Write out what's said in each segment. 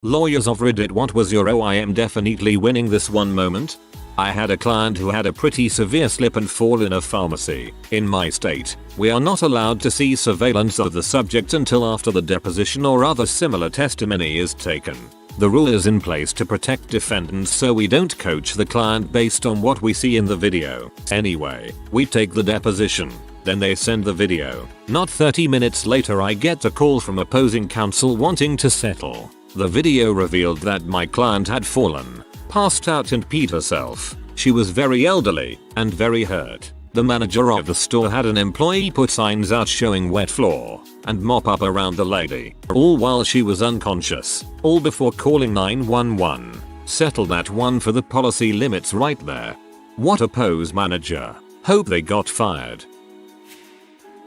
Lawyers of Reddit, what was your I am definitely winning this one moment? I had a client who had a pretty severe slip and fall in a pharmacy. In my state, we are not allowed to see surveillance of the subject until after the deposition or other similar testimony is taken. The rule is in place to protect defendants, so we don't coach the client based on what we see in the video. Anyway, we take the deposition. Then they send the video. Not 30 minutes later I get a call from opposing counsel wanting to settle. The video revealed that my client had fallen, passed out and peed herself. She was very elderly and very hurt. The manager of the store had an employee put signs out showing wet floor and mop up around the lady, all while she was unconscious, all before calling 911. Settle that one for the policy limits right there. What a pose manager. Hope they got fired.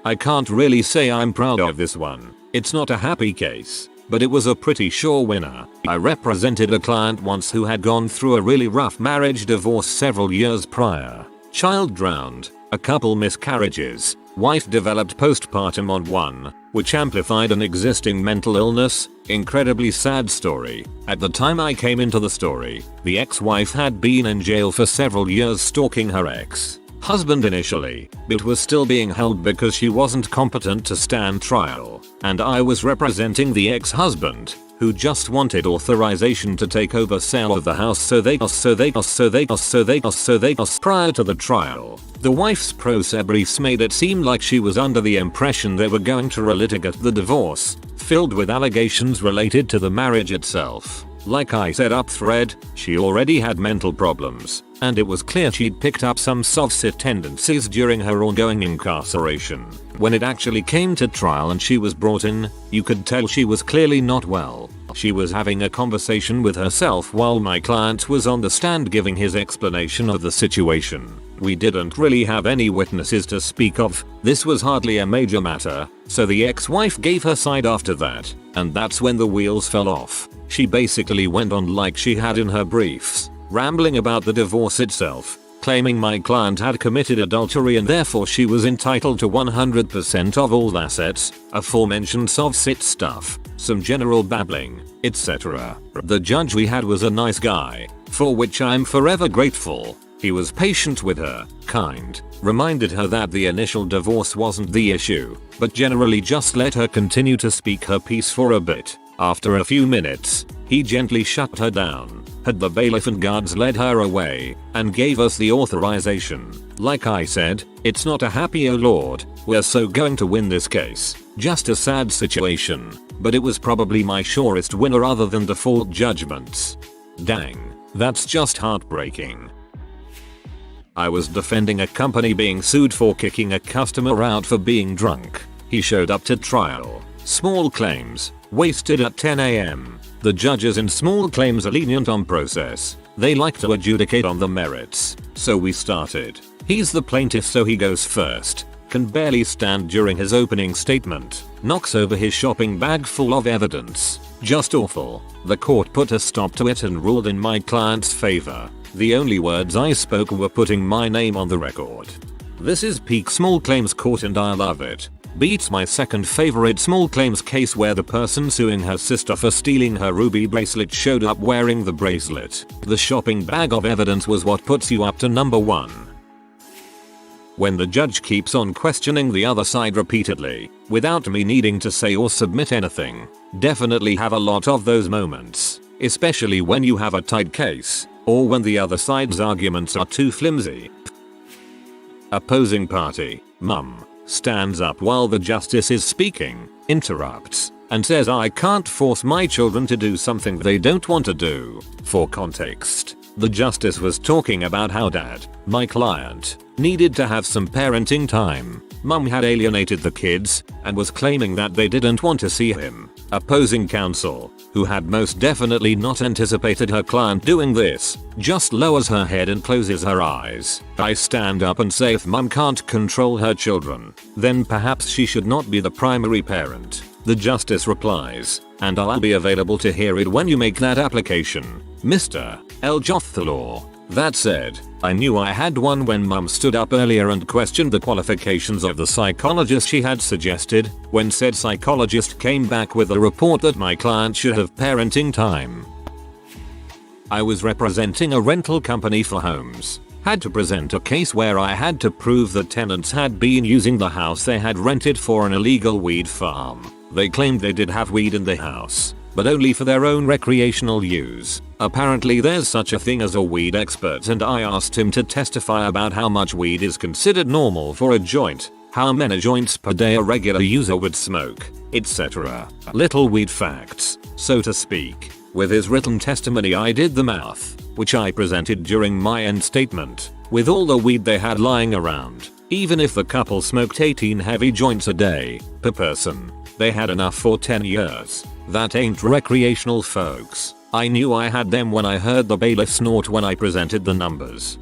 I can't really say I'm proud of this one. It's not a happy case, but it was a pretty sure winner. I represented a client once who had gone through a really rough marriage divorce several years prior. Child drowned, a couple miscarriages, wife developed postpartum on one, which amplified an existing mental illness. Incredibly sad story. At the time I came into the story, the ex-wife had been in jail for several years stalking her ex-husband initially, but was still being held because she wasn't competent to stand trial, and I was representing the ex-husband, who just wanted authorization to take over sale of the house prior to the trial. The wife's pro se briefs made it seem like she was under the impression they were going to relitigate the divorce, filled with allegations related to the marriage itself. Like I said up thread, she already had mental problems, and it was clear she'd picked up some soft-sit tendencies during her ongoing incarceration. When it actually came to trial and she was brought in, you could tell she was clearly not well. She was having a conversation with herself while my client was on the stand giving his explanation of the situation. We didn't really have any witnesses to speak of. This was hardly a major matter, so the ex-wife gave her side after that, and that's when the wheels fell off. She basically went on like she had in her briefs, rambling about the divorce itself, claiming my client had committed adultery and therefore she was entitled to 100% of all assets, aforementioned soft-sit stuff, some general babbling, etc. The judge we had was a nice guy, for which I'm forever grateful. He was patient with her, kind, reminded her that the initial divorce wasn't the issue, but generally just let her continue to speak her piece for a bit. After a few minutes, he gently shut her down, had the bailiff and guards led her away, and gave us the authorization. Like I said, it's not a happy oh lord, we're so going to win this case. Just a sad situation, but it was probably my surest winner other than default judgments. Dang, that's just heartbreaking. I was defending a company being sued for kicking a customer out for being drunk. He showed up to trial. Small claims, wasted at 10 AM. The judges in small claims are lenient on process. They like to adjudicate on the merits. So we started. He's the plaintiff, so he goes first. Can barely stand during his opening statement. Knocks over his shopping bag full of evidence. Just awful. The court put a stop to it and ruled in my client's favor. The only words I spoke were putting my name on the record. This is peak small claims court and I love it. Beats my second favorite small claims case where the person suing her sister for stealing her ruby bracelet showed up wearing the bracelet. The shopping bag of evidence was what puts you up to number one. When the judge keeps on questioning the other side repeatedly, without me needing to say or submit anything, definitely have a lot of those moments, especially when you have a tight case, or when the other side's arguments are too flimsy. Opposing party, mum, stands up while the justice is speaking, interrupts, and says I can't force my children to do something they don't want to do. For context, the justice was talking about how dad, my client, needed to have some parenting time. Mum had alienated the kids and was claiming that they didn't want to see him. Opposing counsel, who had most definitely not anticipated her client doing this, just lowers her head and closes her eyes. I stand up and say if mum can't control her children, then perhaps she should not be the primary parent. The justice replies, and I'll be available to hear it when you make that application, Mr. L. Joth the law. That said, I knew I had one when mum stood up earlier and questioned the qualifications of the psychologist she had suggested, when said psychologist came back with a report that my client should have parenting time. I was representing a rental company for homes. Had to present a case where I had to prove that tenants had been using the house they had rented for an illegal weed farm. They claimed they did have weed in the house, but only for their own recreational use. Apparently there's such a thing as a weed expert, and I asked him to testify about how much weed is considered normal for a joint, how many joints per day a regular user would smoke, etc. Little weed facts, so to speak. With his written testimony I did the math, which I presented during my end statement. With all the weed they had lying around, even if the couple smoked 18 heavy joints a day per person, they had enough for 10 years. That ain't recreational, folks. I knew I had them when I heard the bailiff snort when I presented the numbers.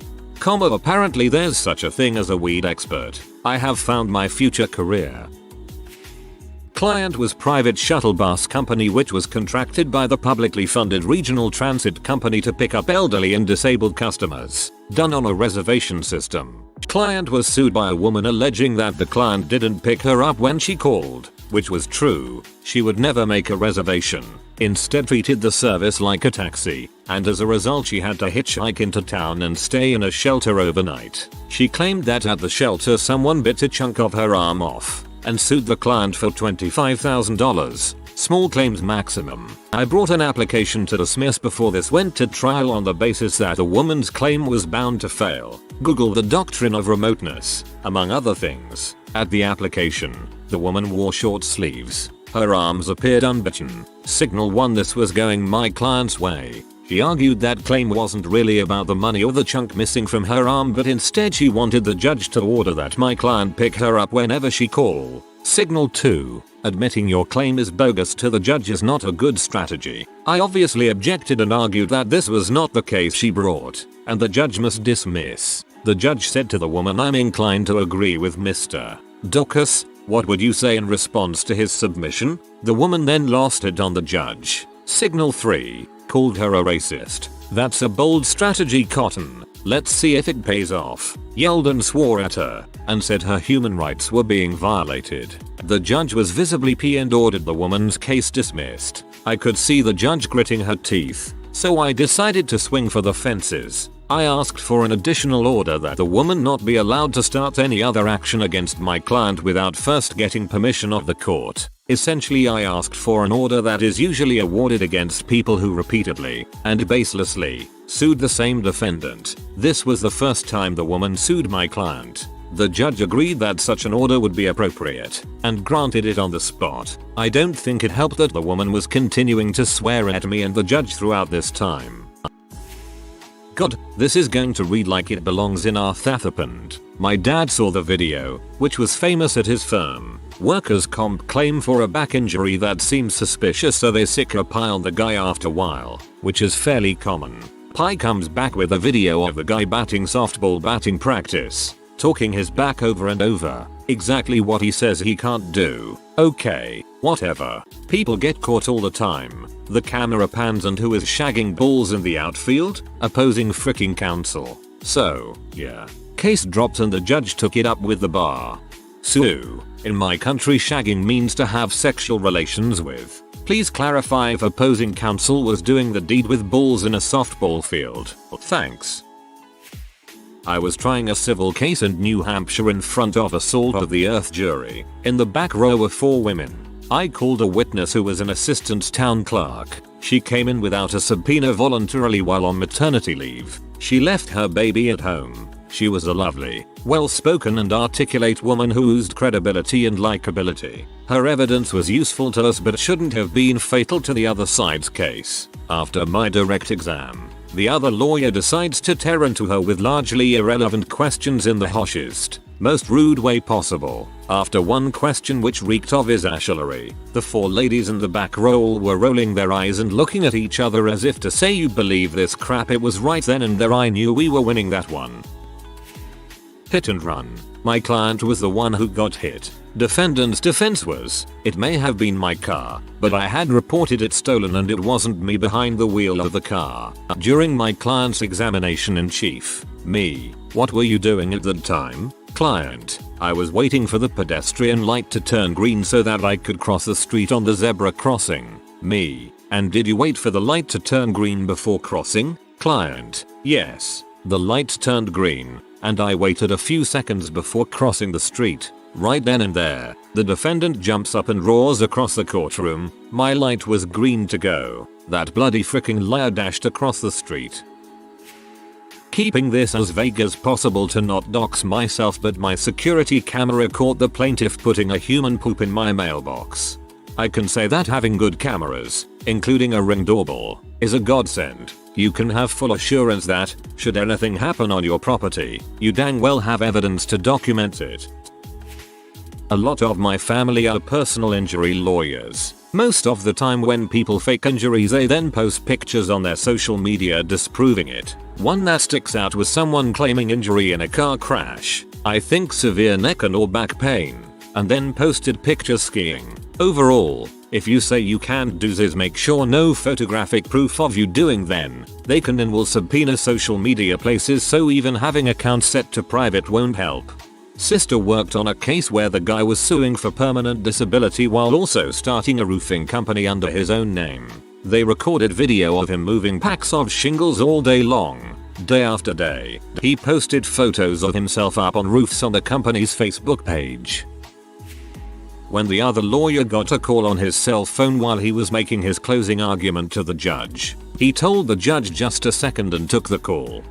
Apparently there's such a thing as a weed expert. I have found my future career. Client was private shuttle bus company which was contracted by the publicly funded regional transit company to pick up elderly and disabled customers, done on a reservation system. Client was sued by a woman alleging that the client didn't pick her up when she called, which was true. She would never make a reservation, instead treated the service like a taxi, and as a result she had to hitchhike into town and stay in a shelter overnight. She claimed that at the shelter someone bit a chunk of her arm off, and sued the client for $25,000, small claims maximum. I brought an application to dismiss before this went to trial on the basis that the woman's claim was bound to fail. Google the doctrine of remoteness, among other things. At the application, the woman wore short sleeves. Her arms appeared unbitten. Signal 1 this was going my client's way. She argued that claim wasn't really about the money or the chunk missing from her arm, but instead she wanted the judge to order that my client pick her up whenever she called. Signal 2. Admitting your claim is bogus to the judge is not a good strategy. I obviously objected and argued that this was not the case she brought, and the judge must dismiss. The judge said to the woman, I'm inclined to agree with Mr. Bogus. What would you say in response to his submission? The woman then lost it on the judge. Signal 3. Called her a racist. That's a bold strategy, Cotton. Let's see if it pays off. Yelled and swore at her, and said her human rights were being violated. The judge was visibly peeved and ordered the woman's case dismissed. I could see the judge gritting her teeth, so I decided to swing for the fences. I asked for an additional order that the woman not be allowed to start any other action against my client without first getting permission of the court. Essentially, I asked for an order that is usually awarded against people who repeatedly and baselessly sued the same defendant. This was the first time the woman sued my client. The judge agreed that such an order would be appropriate and granted it on the spot. I don't think it helped that the woman was continuing to swear at me and the judge throughout this time. God, this is going to read like it belongs in our Thathapend. My dad saw the video, which was famous at his firm. Workers' comp claim for a back injury that seems suspicious, so they sick a pie on the guy after a while, which is fairly common. Pi comes back with a video of the guy batting softball batting practice, talking his back over and over, exactly what he says he can't do. Okay, whatever. People get caught all the time. The camera pans and who is shagging balls in the outfield? Opposing freaking counsel. So, yeah. Case dropped and the judge took it up with the bar. Sue. In my country, shagging means to have sexual relations with. Please clarify if opposing counsel was doing the deed with balls in a softball field. Thanks. I was trying a civil case in New Hampshire in front of a salt of the earth jury. In the back row were 4 women. I called a witness who was an assistant town clerk. She came in without a subpoena voluntarily while on maternity leave. She left her baby at home. She was a lovely, well-spoken and articulate woman who oozed credibility and likability. Her evidence was useful to us but shouldn't have been fatal to the other side's case. After my direct exam, the other lawyer decides to tear into her with largely irrelevant questions in the harshest, most rude way possible. After one question which reeked of his ashlery, the 4 ladies in the back row were rolling their eyes and looking at each other as if to say, you believe this crap. It was right then and there I knew we were winning that one. Hit and run. My client was the one who got hit. Defendant's defense was, it may have been my car, but I had reported it stolen and it wasn't me behind the wheel of the car. During my client's examination in chief, me, what were you doing at the time? Client, I was waiting for the pedestrian light to turn green so that I could cross the street on the zebra crossing. Me, and did you wait for the light to turn green before crossing? Client, yes. The light turned green, and I waited a few seconds before crossing the street. Right then and there, the defendant jumps up and roars across the courtroom, my light was green to go. That bloody freaking liar dashed across the street. Keeping this as vague as possible to not dox myself, but my security camera caught the plaintiff putting a human poop in my mailbox. I can say that having good cameras, including a Ring doorbell, is a godsend. You can have full assurance that, should anything happen on your property, you dang well have evidence to document it. A lot of my family are personal injury lawyers. Most of the time when people fake injuries they then post pictures on their social media disproving it. One that sticks out was someone claiming injury in a car crash, I think severe neck and or back pain, and then posted pictures skiing. Overall, if you say you can't do this, make sure no photographic proof of you doing then. They can and will subpoena social media places, so even having accounts set to private won't help. Sister worked on a case where the guy was suing for permanent disability while also starting a roofing company under his own name. They recorded video of him moving packs of shingles all day long, day after day. He posted photos of himself up on roofs on the company's Facebook page. When the other lawyer got a call on his cell phone while he was making his closing argument to the judge, he told the judge just a second and took the call.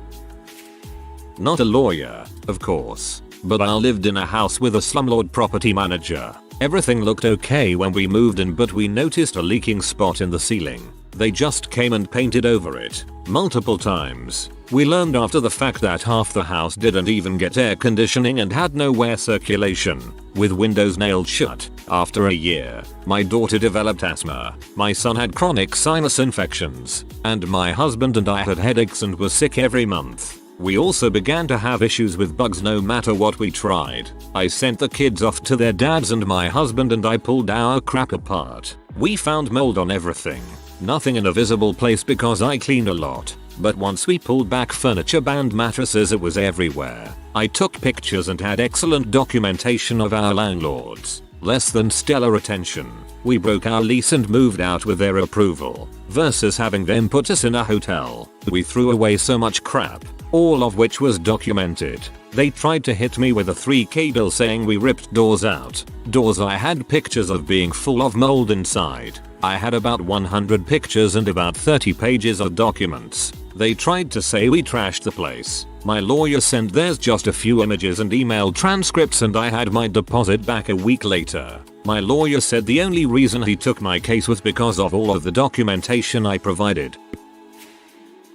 Not a lawyer, of course, but I lived in a house with a slumlord property manager. Everything looked okay when we moved in, but we noticed a leaking spot in the ceiling. They just came and painted over it multiple times. We learned after the fact that half the house didn't even get air conditioning and had no air circulation, with windows nailed shut. After a year, my daughter developed asthma, my son had chronic sinus infections, and my husband and I had headaches and were sick every month. We also began to have issues with bugs no matter what we tried. I sent the kids off to their dads and my husband and I pulled our crap apart. We found mold on everything. Nothing in a visible place because I cleaned a lot. But once we pulled back furniture and mattresses, it was everywhere. I took pictures and had excellent documentation of our landlords. Less than stellar attention. We broke our lease and moved out with their approval, versus having them put us in a hotel. We threw away so much crap, all of which was documented. They tried to hit me with a 3K bill saying we ripped doors out. Doors I had pictures of being full of mold inside. I had about 100 pictures and about 30 pages of documents. They tried to say we trashed the place. My lawyer sent theirs just a few images and email transcripts and I had my deposit back a week later. My lawyer said the only reason he took my case was because of all of the documentation I provided.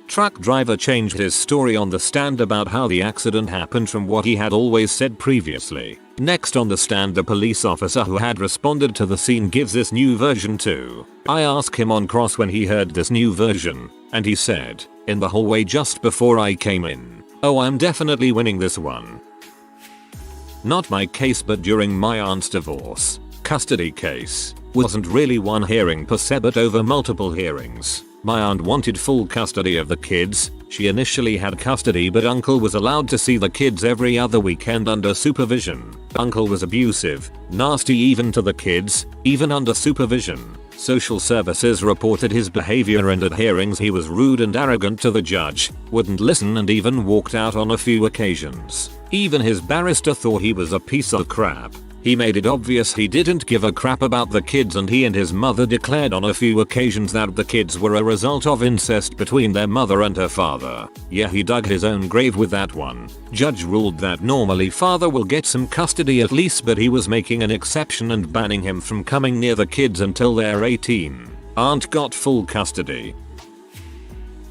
Truck driver changed his story on the stand about how the accident happened from what he had always said previously. Next on the stand, the police officer who had responded to the scene gives this new version too. I asked him on cross when he heard this new version, and he said, in the hallway just before I came in, "Oh, I'm definitely winning this one." Not my case, but during my aunt's divorce custody case. Wasn't really one hearing per se but over multiple hearings. My aunt wanted full custody of the kids. She initially had custody but uncle was allowed to see the kids every other weekend under supervision. Uncle was abusive, nasty even to the kids, even under supervision. Social services reported his behavior and at hearings he was rude and arrogant to the judge, wouldn't listen and even walked out on a few occasions. Even his barrister thought he was a piece of crap. He made it obvious he didn't give a crap about the kids and he and his mother declared on a few occasions that the kids were a result of incest between their mother and her father. Yeah, he dug his own grave with that one. Judge ruled that normally father will get some custody at least, but he was making an exception and banning him from coming near the kids until they're 18. Aunt got full custody.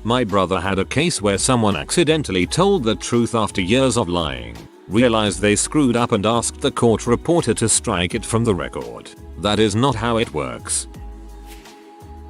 My brother had a case where someone accidentally told the truth after years of lying. Realized they screwed up and asked the court reporter to strike it from the record. That is not how it works.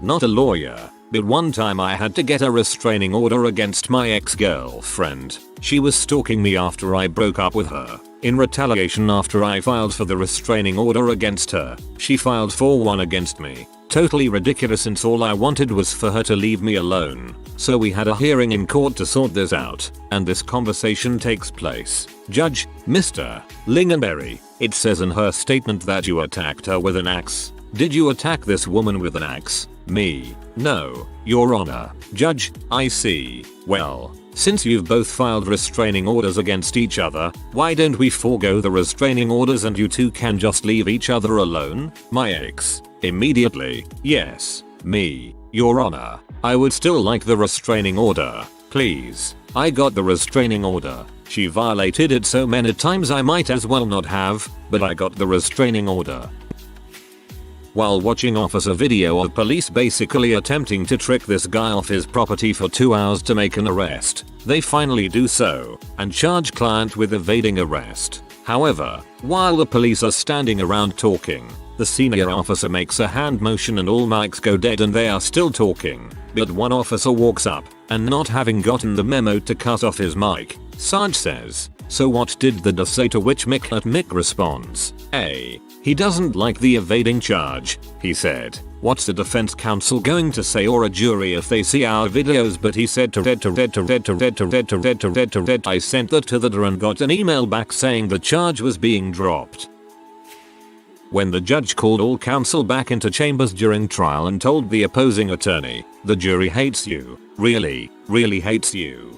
Not a lawyer, but one time I had to get a restraining order against my ex-girlfriend. She was stalking me after I broke up with her. In retaliation, after I filed for the restraining order against her, she filed for one against me. Totally ridiculous, since all I wanted was for her to leave me alone. So we had a hearing in court to sort this out, and this conversation takes place. Judge, Mr. Lingonberry, it says in her statement that you attacked her with an axe. Did you attack this woman with an axe? Me. No, Your Honor. Judge, I see. Well, since you've both filed restraining orders against each other, why don't we forego the restraining orders and you two can just leave each other alone? My ex. Immediately. Yes. Me. Your Honor. I would still like the restraining order. Please. I got the restraining order. She violated it so many times I might as well not have, but I got the restraining order. While watching officer video of police basically attempting to trick this guy off his property for 2 hours to make an arrest, they finally do so, and charge client with evading arrest. However, while the police are standing around talking, the senior officer makes a hand motion and all mics go dead and they are still talking, but one officer walks up, and not having gotten the memo to cut off his mic, Sarge says, "So what did the DA say?" To which Mick responds, A. He doesn't like the evading charge, he said. What's the defense counsel going to say, or a jury, if they see our videos? But he said I sent that to the DA and got an email back saying the charge was being dropped. When the judge called all counsel back into chambers during trial and told the opposing attorney, "The jury hates you, really, really hates you."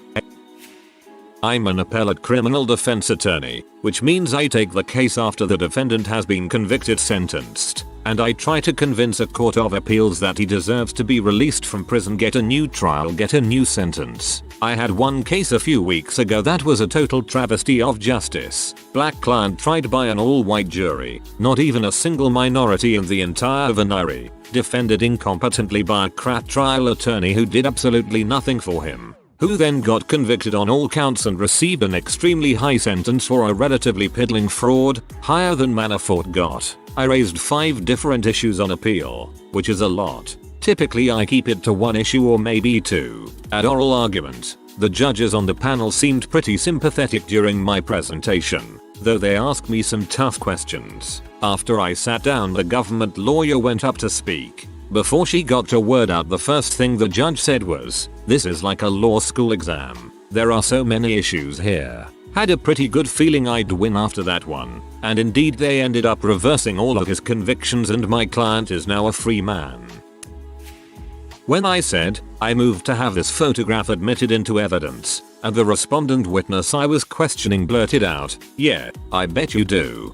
I'm an appellate criminal defense attorney, which means I take the case after the defendant has been convicted, sentenced, and I try to convince a court of appeals that he deserves to be released from prison, get a new trial, get a new sentence. I had one case a few weeks ago that was a total travesty of justice. Black client tried by an all-white jury, not even a single minority in the entire venire, defended incompetently by a crap trial attorney who did absolutely nothing for him, who then got convicted on all counts and received an extremely high sentence for a relatively piddling fraud, higher than Manafort got. I raised 5 different issues on appeal, which is a lot. Typically I keep it to 1 issue or maybe 2. At oral argument, the judges on the panel seemed pretty sympathetic during my presentation, though they asked me some tough questions. After I sat down, the government lawyer went up to speak. Before she got a word out, the first thing the judge said was, "This is like a law school exam. There are so many issues here." Had a pretty good feeling I'd win after that one, and indeed they ended up reversing all of his convictions and my client is now a free man. When I said, I moved to have this photograph admitted into evidence, and the respondent witness I was questioning blurted out, "Yeah, I bet you do."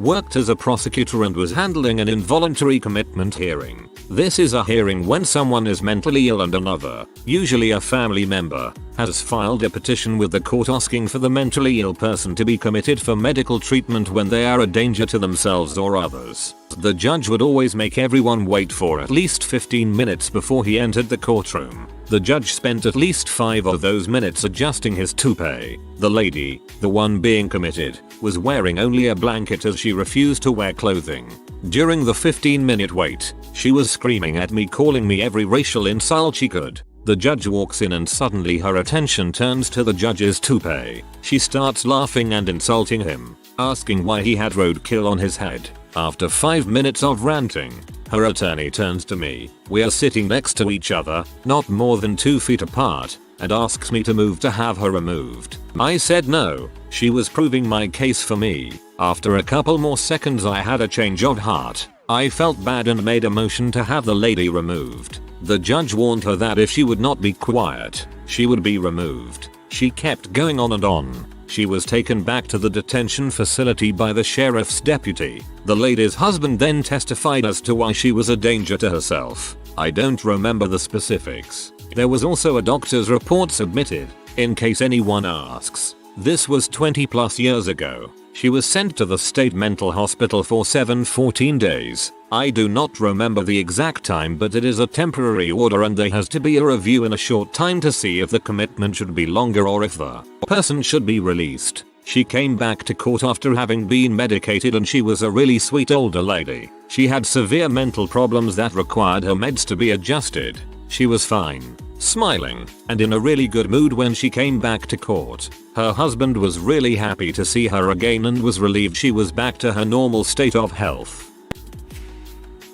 Worked as a prosecutor and was handling an involuntary commitment hearing. This is a hearing when someone is mentally ill and another, usually a family member, has filed a petition with the court asking for the mentally ill person to be committed for medical treatment when they are a danger to themselves or others. The judge would always make everyone wait for at least 15 minutes before he entered the courtroom. The judge spent at least 5 of those minutes adjusting his toupee. The lady, the one being committed, was wearing only a blanket as she refused to wear clothing. During the 15-minute wait, she was screaming at me, calling me every racial insult she could. The judge walks in and suddenly her attention turns to the judge's toupee. She starts laughing and insulting him, asking why he had roadkill on his head. After 5 minutes of ranting, her attorney turns to me. We are sitting next to each other, not more than 2 feet apart, and asks me to move to have her removed. I said no. She was proving my case for me. After a couple more seconds I had a change of heart. I felt bad and made a motion to have the lady removed. The judge warned her that if she would not be quiet, she would be removed. She kept going on and on. She was taken back to the detention facility by the sheriff's deputy. The lady's husband then testified as to why she was a danger to herself. I don't remember the specifics. There was also a doctor's report submitted, in case anyone asks. This was 20+ years ago. She was sent to the state mental hospital for 14 days. I do not remember the exact time, but it is a temporary order and there has to be a review in a short time to see if the commitment should be longer or if the person should be released. She came back to court after having been medicated and she was a really sweet older lady. She had severe mental problems that required her meds to be adjusted. She was fine, smiling, and in a really good mood when she came back to court. Her husband was really happy to see her again and was relieved she was back to her normal state of health.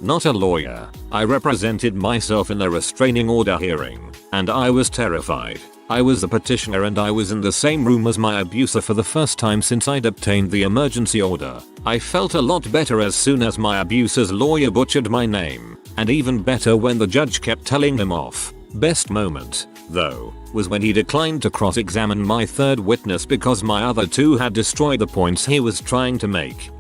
Not a lawyer. I represented myself in a restraining order hearing, and I was terrified. I was the petitioner and I was in the same room as my abuser for the first time since I'd obtained the emergency order. I felt a lot better as soon as my abuser's lawyer butchered my name, and even better when the judge kept telling him off. Best moment, though, was when he declined to cross-examine my third witness because my other two had destroyed the points he was trying to make.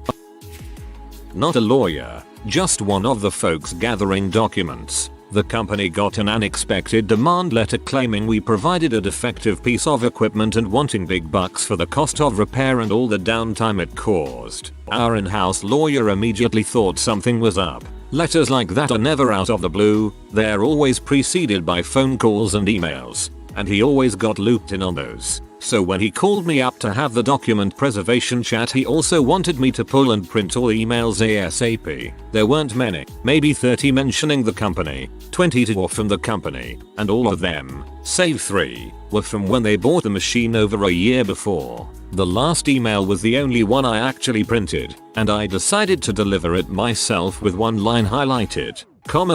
Not a lawyer, just one of the folks gathering documents. The company got an unexpected demand letter claiming we provided a defective piece of equipment and wanting big bucks for the cost of repair and all the downtime it caused. Our in-house lawyer immediately thought something was up. Letters like that are never out of the blue, they're always preceded by phone calls and emails, and he always got looped in on those. So when he called me up to have the document preservation chat, he also wanted me to pull and print all emails ASAP. There weren't many, maybe 30 mentioning the company, 22 were from the company, and all of them, save 3, were from when they bought the machine over a year before. The last email was the only one I actually printed, and I decided to deliver it myself with one line highlighted,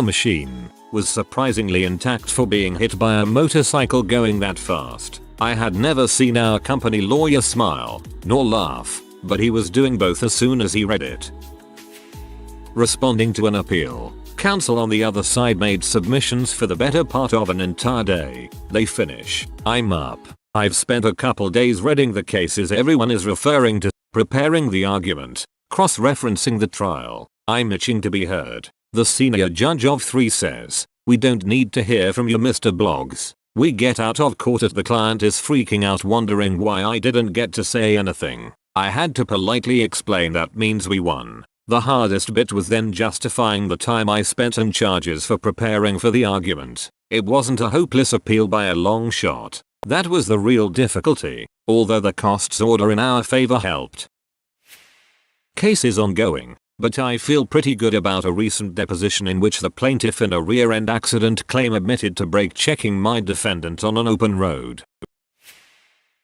machine was surprisingly intact for being hit by a motorcycle going that fast. I had never seen our company lawyer smile, nor laugh, but he was doing both as soon as he read it. Responding to an appeal, counsel on the other side made submissions for the better part of an entire day. They finish. I'm up. I've spent a couple days reading the cases everyone is referring to, preparing the argument, cross-referencing the trial. I'm itching to be heard. The senior judge of 3 says, "We don't need to hear from you, Mr. Blogs." We get out of court as the client is freaking out wondering why I didn't get to say anything. I had to politely explain that means we won. The hardest bit was then justifying the time I spent and charges for preparing for the argument. It wasn't a hopeless appeal by a long shot. That was the real difficulty, although the costs order in our favor helped. Case is ongoing, but I feel pretty good about a recent deposition in which the plaintiff in a rear-end accident claim admitted to brake checking my defendant on an open road.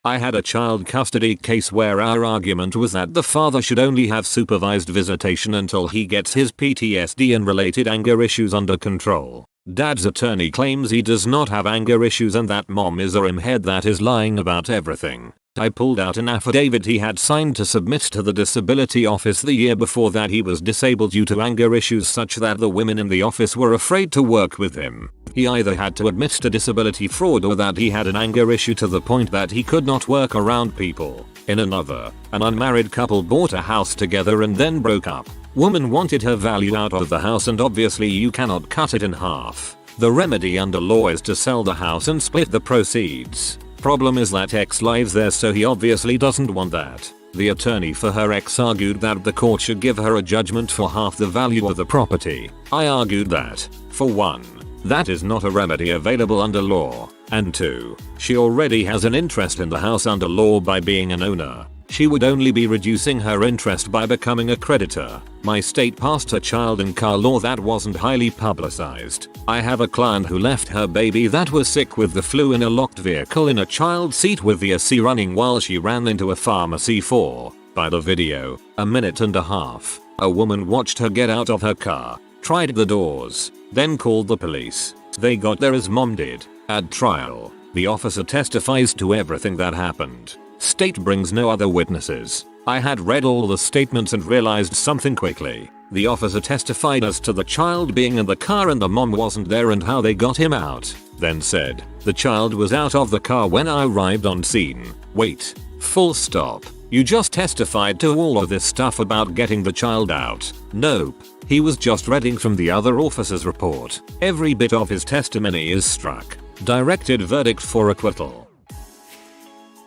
I had a child custody case where our argument was that the father should only have supervised visitation until he gets his PTSD and related anger issues under control. Dad's attorney claims he does not have anger issues and that mom is a rimhead that is lying about everything. I pulled out an affidavit he had signed to submit to the disability office the year before that he was disabled due to anger issues such that the women in the office were afraid to work with him. He either had to admit to disability fraud or that he had an anger issue to the point that he could not work around people. In another, an unmarried couple bought a house together and then broke up. Woman wanted her value out of the house and obviously you cannot cut it in half. The remedy under law is to sell the house and split the proceeds. Problem is that ex lives there, so he obviously doesn't want that. The attorney for her ex argued that the court should give her a judgment for half the value of the property. I argued that, for one, that is not a remedy available under law, and 2, she already has an interest in the house under law by being an owner. She would only be reducing her interest by becoming a creditor. My state passed a child in car law that wasn't highly publicized. I have a client who left her baby that was sick with the flu in a locked vehicle in a child seat with the AC running while she ran into a pharmacy for, by the video, a minute and a half. A woman watched her get out of her car, tried the doors, then called the police. They got there as mom did. At trial, the officer testifies to everything that happened. State brings no other witnesses. I had read all the statements and realized something quickly. The officer testified as to the child being in the car and the mom wasn't there and how they got him out. Then said, the child was out of the car when I arrived on scene. Wait. Full stop. You just testified to all of this stuff about getting the child out. Nope. He was just reading from the other officer's report. Every bit of his testimony is struck. Directed verdict for acquittal.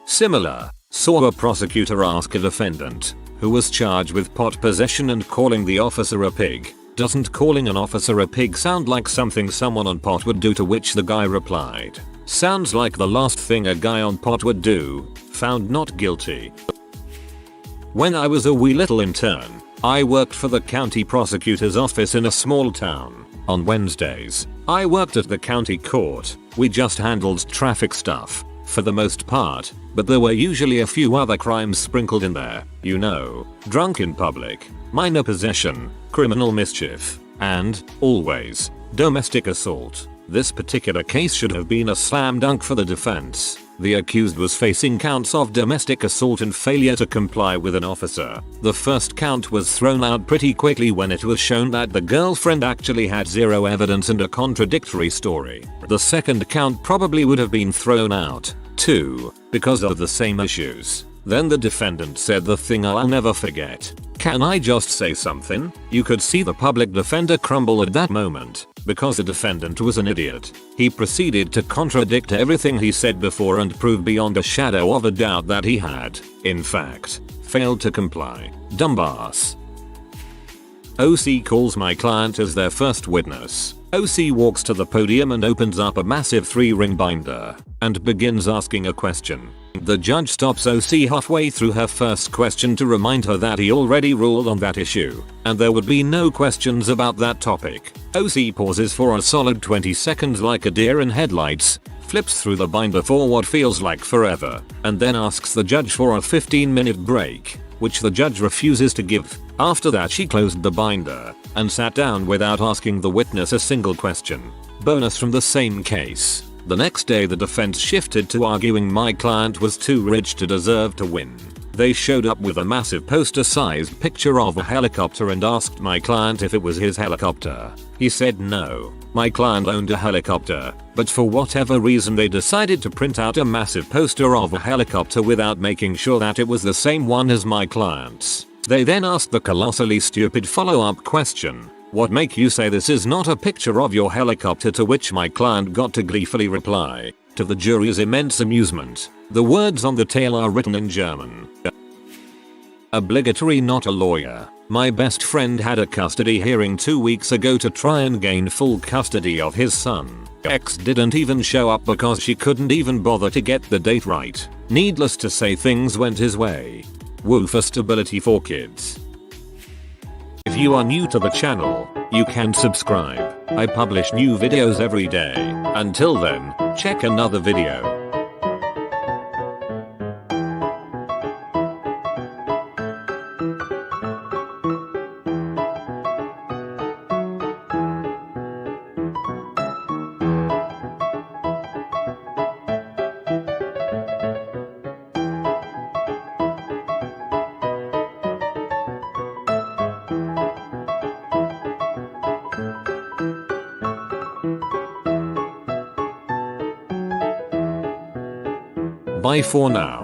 Similar, saw a prosecutor ask a defendant, who was charged with pot possession and calling the officer a pig, "Doesn't calling an officer a pig sound like something someone on pot would do?" To which the guy replied, "Sounds like the last thing a guy on pot would do." Found not guilty. When I was a wee little intern, I worked for the county prosecutor's office in a small town. On Wednesdays, I worked at the county court. We just handled traffic stuff, for the most part, but there were usually a few other crimes sprinkled in there. You know, drunk in public, minor possession, criminal mischief, and, always, domestic assault. This particular case should have been a slam dunk for the defense. The accused was facing counts of domestic assault and failure to comply with an officer. The first count was thrown out pretty quickly when it was shown that the girlfriend actually had zero evidence and a contradictory story. The second count probably would have been thrown out, too, because of the same issues. Then the defendant said the thing I'll never forget. "Can I just say something?" You could see the public defender crumble at that moment, because the defendant was an idiot. He proceeded to contradict everything he said before and prove beyond a shadow of a doubt that he had, in fact, failed to comply. Dumbass. OC calls my client as their first witness. OC walks to the podium and opens up a massive 3-ring binder and begins asking a question. The judge stops OC halfway through her first question to remind her that he already ruled on that issue, and there would be no questions about that topic. OC pauses for a solid 20 seconds like a deer in headlights, flips through the binder for what feels like forever, and then asks the judge for a 15-minute break, which the judge refuses to give. After that, she closed the binder and sat down without asking the witness a single question. Bonus from the same case. The next day the defense shifted to arguing my client was too rich to deserve to win. They showed up with a massive poster-sized picture of a helicopter and asked my client if it was his helicopter. He said no. My client owned a helicopter, but for whatever reason they decided to print out a massive poster of a helicopter without making sure that it was the same one as my client's. They then asked the colossally stupid follow-up question, "What make you say this is not a picture of your helicopter?" To which my client got to gleefully reply, to the jury's immense amusement, the words on the tail are written in German. Obligatory, not a lawyer. My best friend had a custody hearing 2 weeks ago to try and gain full custody of his son. Ex didn't even show up because she couldn't even bother to get the date right. Needless to say, things went his way. Woo for stability for kids. If you are new to the channel, you can subscribe. I publish new videos every day. Until then, check another video. Bye for now.